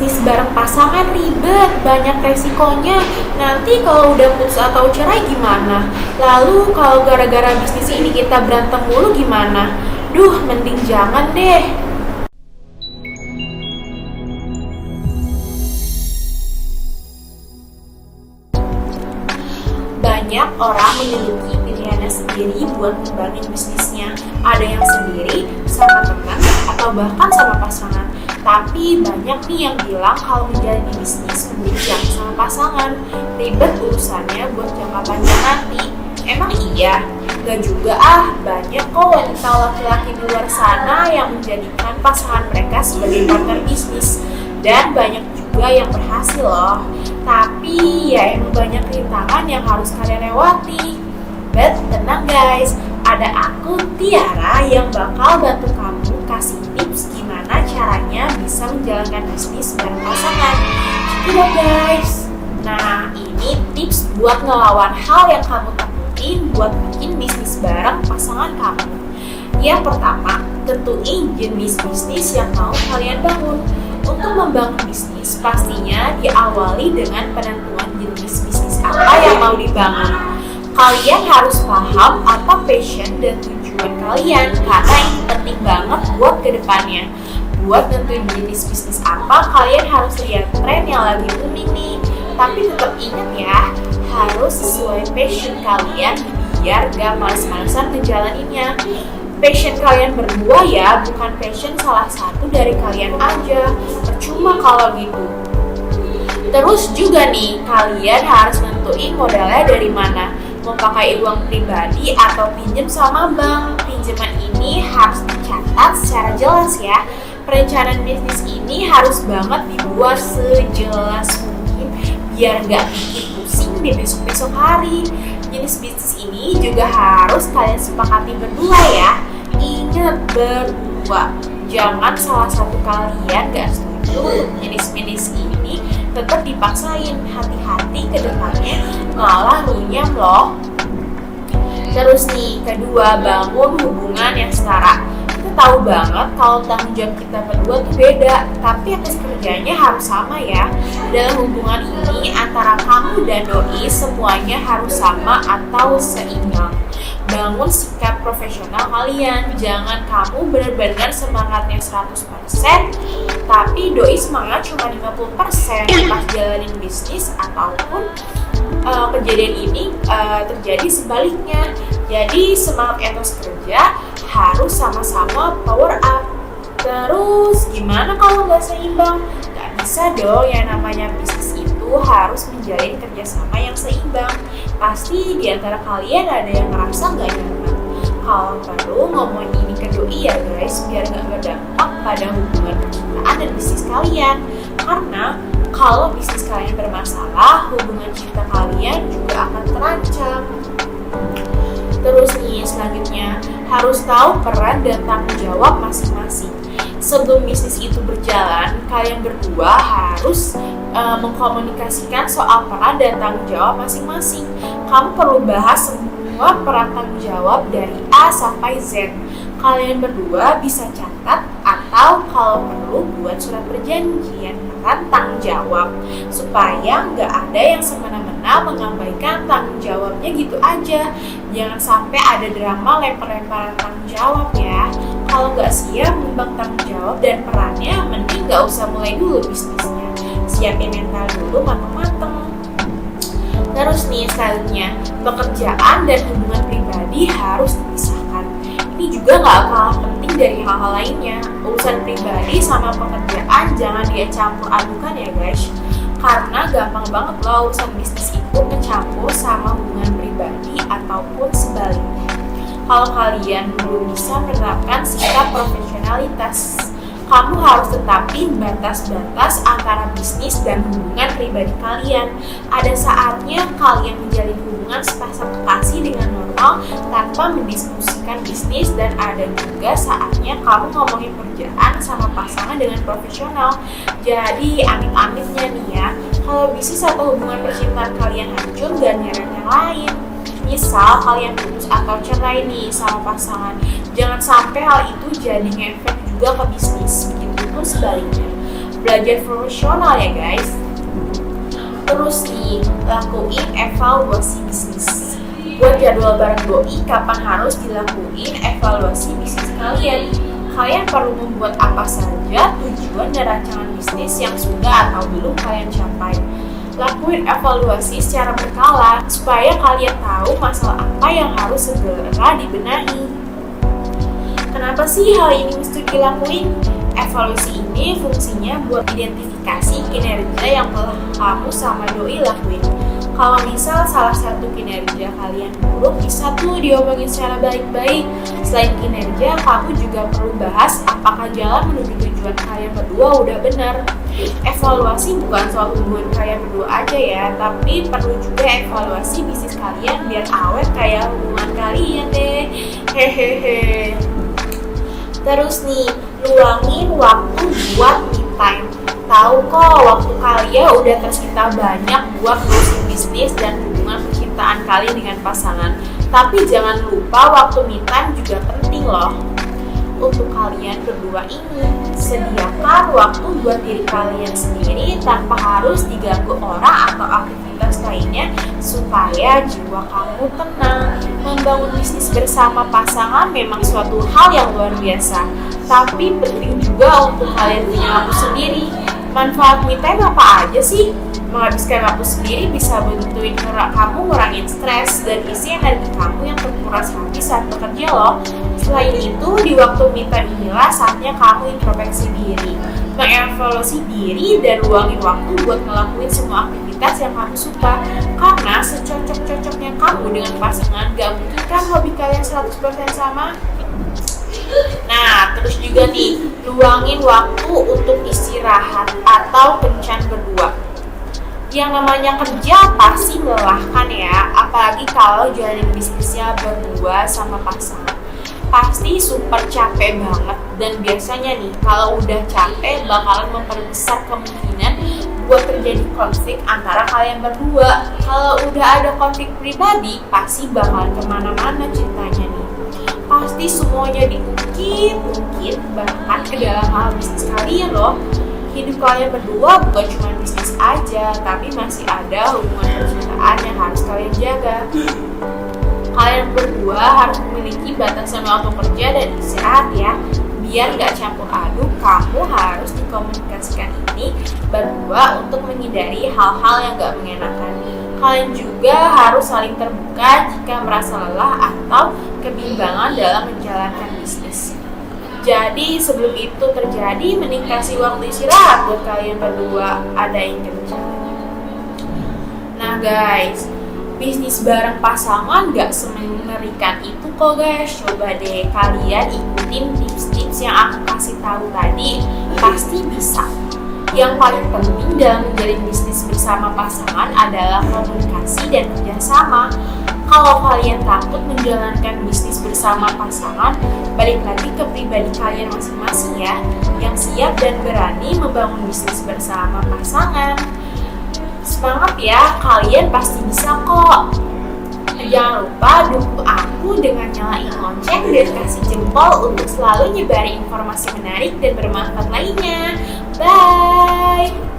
bisnis bareng pasangan ribet, banyak resikonya. Nanti kalau udah putus atau cerai gimana? Lalu kalau gara-gara bisnis ini kita berantem mulu gimana? Duh, mending jangan deh. Banyak orang memiliki pilihannya sendiri buat ngembangin bisnisnya. Ada yang sendiri, sama teman, atau bahkan sama pasangan. Tapi banyak nih yang bilang kalau menjalani bisnis mending jangan sama pasangan. Ribet urusannya buat jangka panjang nanti. Emang iya? Gak juga banyak kok wanita laki-laki di luar sana yang menjadikan pasangan mereka sebagai partner bisnis. Dan banyak juga yang berhasil loh. Tapi ya emang banyak rintangan yang harus kalian lewati. But tenang guys, ada aku Tiara yang bakal bantu kamu kasih tips gimana caranya bisa menjalankan bisnis bareng pasangan. Iya guys. Nah, ini tips buat ngelawan hal yang kamu takutin buat bikin bisnis bareng pasangan kamu. Yang pertama, tentuin jenis bisnis yang mau kalian bangun. Untuk membangun bisnis, pastinya diawali dengan penentuan jenis bisnis apa yang mau dibangun. Kalian harus paham apa passion dan tujuan kalian, karena ini penting banget buat kedepannya. Buat nentuin jenis bisnis apa, kalian harus lihat tren yang lagi booming nih. Tapi tetap ingat ya, harus sesuai passion kalian biar gak males-malesan ngejalaninnya. Passion kalian berdua ya, bukan passion salah satu dari kalian aja. Percuma kalau gitu. Terus juga nih, kalian harus nentuin modalnya dari mana. Mau pakai uang pribadi atau pinjam sama bank. Pinjaman ini harus dicatat secara jelas ya. Perencanaan bisnis ini harus banget dibuat sejelas mungkin biar gak bikin pusing di besok-besok hari. Jenis bisnis ini juga harus kalian sepakati berdua ya. Ingat, berdua. Jangan salah satu kalian gak setuju untuk jenis-jenis ini tetap dipaksain. Hati-hati ke depannya malah runyam loh. Terus nih, kedua, bangun hubungan yang setara. Kita tahu banget kalau tanggung jawab kita berdua tuh beda, tapi atas kerjanya harus sama ya. Dalam hubungan ini antara kamu dan doi semuanya harus sama atau seimbang. Bangun sikap profesional kalian. Jangan kamu benar-benar semangatnya 100%, tapi doi semangat cuma 50% pas jalanin bisnis, ataupun kejadian ini terjadi sebaliknya. Jadi semangat etos kerja harus sama-sama power up. Terus gimana kalau nggak seimbang? Nggak bisa dong, yang namanya bisnis itu harus menjalin kerjasama yang seimbang. Pasti di antara kalian ada yang merasa nggak nyaman. Kalau perlu ngomong ini ke doi ya guys, biar nggak berdampak pada hubungan percintaan dan bisnis kalian. Karena kalau bisnis kalian bermasalah, hubungan cinta kalian juga akan terancam. Terus nih, selanjutnya harus tahu peran dan tanggung jawab masing-masing. Sebelum bisnis itu berjalan, kalian berdua harus mengkomunikasikan soal peran dan tanggung jawab masing-masing. Kamu perlu bahas semua peran tanggung jawab dari A sampai Z. Kalian berdua bisa catat atau kalau perlu buat surat perjanjian peran tanggung jawab, supaya nggak ada yang semena-mena mengabaikan tanggung jawabnya gitu aja. Jangan sampai ada drama lempar-lemparan tanggung jawab ya. Kalau nggak siap menimbang tanggung jawab dan perannya, mending nggak usah mulai dulu bisnisnya. Siapin mental dulu mateng-mateng. Terus nih selanjutnya, pekerjaan dan hubungan pribadi harus dipisahkan. Ini juga nggak kalah penting dari hal-hal lainnya. Urusan pribadi sama pekerjaan jangan dia campur adukan ya guys. Karena gampang banget loh urusan bisnis itu kecampur sama hubungan pribadi ataupun sebaliknya. Kalau kalian belum bisa menerapkan sikap profesionalitas, kamu harus tetapin batas-batas antara bisnis dan hubungan pribadi kalian. Ada saatnya kalian menjalin hubungan sepasang kekasih dengan normal tanpa mendiskusikan bisnis, dan ada juga saatnya kamu ngomongin kerjaan sama pasangan dengan profesional. Jadi amit-amitnya nih ya, kalau bisnis atau hubungan percintaan kalian hancur dan nyeret yang lain. Misal kalian putus atau cerai nih sama pasangan, jangan sampai hal itu jadi ngefek juga ke bisnis, begitu pun sebaliknya. belajar profesional ya guys. Terus nih, lakuin evaluasi bisnis. Buat jadwal bareng doi kapan harus dilakuin evaluasi bisnis kalian. Kalian perlu membuat apa saja tujuan dan rancangan bisnis yang sudah atau belum kalian capai. Lakuin evaluasi secara berkala supaya kalian tahu masalah apa yang harus segera dibenahi. Kenapa sih hal ini mesti dilakuin? Evaluasi ini fungsinya buat identifikasi kinerja yang telah kamu sama doi lakuin. Kalau misal salah satu kinerja kalian buruk, bisa tuh diomongin secara baik-baik. Selain kinerja, kamu juga perlu bahas apakah jalan menuju tujuan kalian berdua udah benar. Evaluasi bukan soal hubungan kalian berdua aja ya, tapi perlu juga evaluasi bisnis kalian biar awet kayak hubungan kalian deh. Hehehe. Terus nih, luangin waktu buat me time. Tahu kok waktu kalian udah tersita banyak buat ngurusin bisnis dan hubungan percintaan kalian dengan pasangan. Tapi jangan lupa waktu me time juga penting loh. Untuk kalian berdua ini, sediakan waktu buat diri kalian sendiri tanpa harus diganggu orang atau aktivitas lainnya supaya jiwa kamu tenang. Membangun bisnis bersama pasangan memang suatu hal yang luar biasa, tapi penting juga untuk kalian punya waktu sendiri. Manfaat me time apa aja sih? Menghabiskan waktu sendiri bisa bantuin kamu ngurangin stres dan isi energi kamu yang terkuras habis saat bekerja loh. Selain itu, di waktu me time inilah saatnya kamu introspeksi diri, mengevaluasi diri, dan luangin waktu buat ngelakuin semua aktivitas yang kamu suka. Karena secocok-cocoknya kamu dengan pasangan, gak mungkin kan hobi kalian 100% sama. Nah, terus juga nih, luangin waktu untuk istirahat atau kencan berdua. Yang namanya kerja pasti melelahkan ya, apalagi kalau jalanin bisnisnya berdua sama pasangan. Pasti super capek banget, dan biasanya nih kalau udah capek bakalan memperbesar kemungkinan buat terjadi konflik antara kalian berdua. Kalau udah ada konflik pribadi, pasti bakalan kemana-mana ceritanya nih. Pasti semuanya diungkit bahkan ke dalam hal bisnis kalian loh. Hidup kalian berdua bukan cuma bisnis aja, tapi masih ada hubungan percintaan yang harus kalian jaga. Kalian berdua harus memiliki batasan waktu kerja dan istirahat ya. Biar gak campur aduk, kamu harus dikomunikasikan ini berdua untuk menghindari hal-hal yang gak mengenakan. Kalian juga harus saling terbuka jika merasa lelah atau kebimbangan dalam menjalankan bisnis. Jadi sebelum itu terjadi, mending kasih waktu istirahat buat kalian berdua, ada yang kerja. Nah guys, bisnis bareng pasangan gak semengerikan itu kok guys. Coba deh kalian ikutin tips-tips yang aku kasih tahu tadi, pasti bisa. Yang paling penting dalam menjalin bisnis bersama pasangan adalah komunikasi dan kerjasama. Kalau kalian takut menjalankan bisnis bersama pasangan, balik lagi ke pribadi kalian masing-masing ya, yang siap dan berani membangun bisnis bersama pasangan. Semangat ya, kalian pasti bisa kok. Jangan lupa dukung aku dengan nyalain lonceng dan kasih jempol untuk selalu nyebarin informasi menarik dan bermanfaat lainnya. Bye!